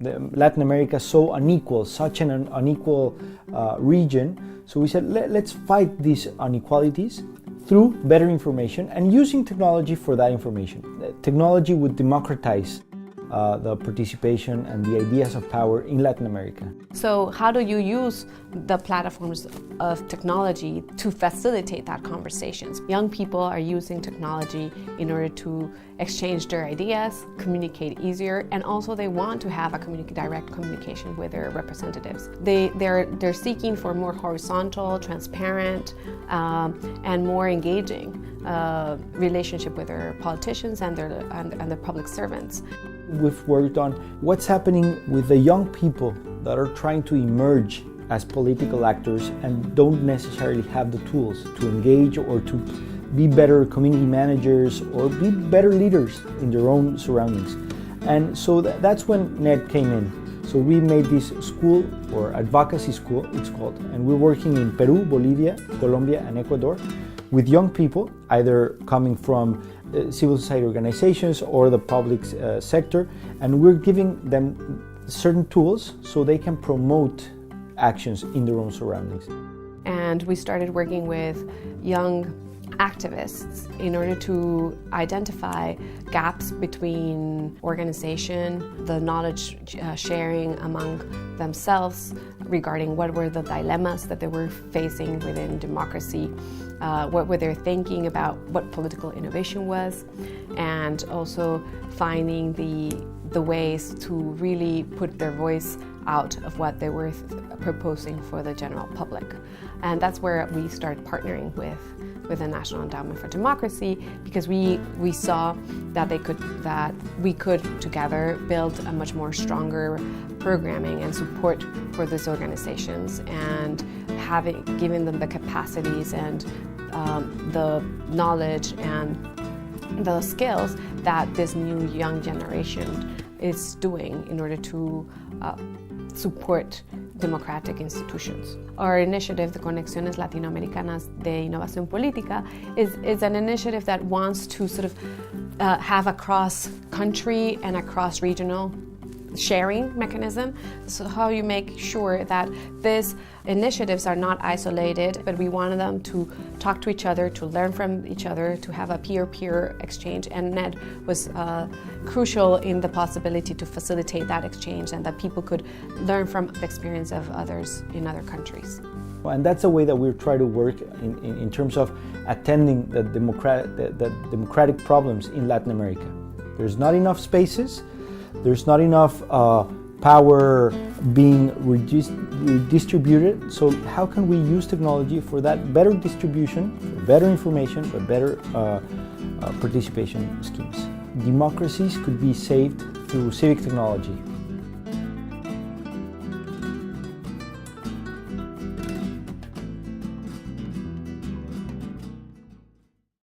Latin America so unequal, such an unequal region. So we said, let's fight these inequalities through better information and using technology for that information. Technology would democratize the participation and the ideas of power in Latin America. So how do you use the platforms of technology to facilitate that conversations? Young people are using technology in order to exchange their ideas, communicate easier, and also they want to have a direct communication with their representatives. They're seeking for more horizontal, transparent, and more engaging relationship with their politicians and their public servants. We've worked on what's happening with the young people that are trying to emerge as political actors and don't necessarily have the tools to engage or to be better community managers or be better leaders in their own surroundings. And so that's when NED came in. So we made this school, or advocacy school it's called, and we're working in Peru, Bolivia, Colombia and Ecuador with young people, either coming from civil society organizations or the public sector, and we're giving them certain tools so they can promote actions in their own surroundings. And we started working with young activists in order to identify gaps between organization, the knowledge sharing among themselves regarding what were the dilemmas that they were facing within democracy, what were they thinking about what political innovation was, and also finding the ways to really put their voice out of what they were proposing for the general public. And that's where we started partnering with the National Endowment for Democracy, because we saw that we could together build a much more stronger programming and support for these organizations, and giving them the capacities and the knowledge and the skills that this new young generation is doing in order to support democratic institutions. Our initiative, the Conexiones Latinoamericanas de Innovación Política, is an initiative that wants to sort of have a cross-country and a cross-regional sharing mechanism. So how you make sure that these initiatives are not isolated, but we want them to talk to each other, to learn from each other, to have a peer-to-peer exchange. And NED was crucial in the possibility to facilitate that exchange and that people could learn from the experience of others in other countries. And that's the way that we're trying to work in terms of attending the democratic problems in Latin America. There's not enough spaces. There's not enough power being redistributed. So how can we use technology for that better distribution, for better information, for better participation schemes? Democracies could be saved through civic technology.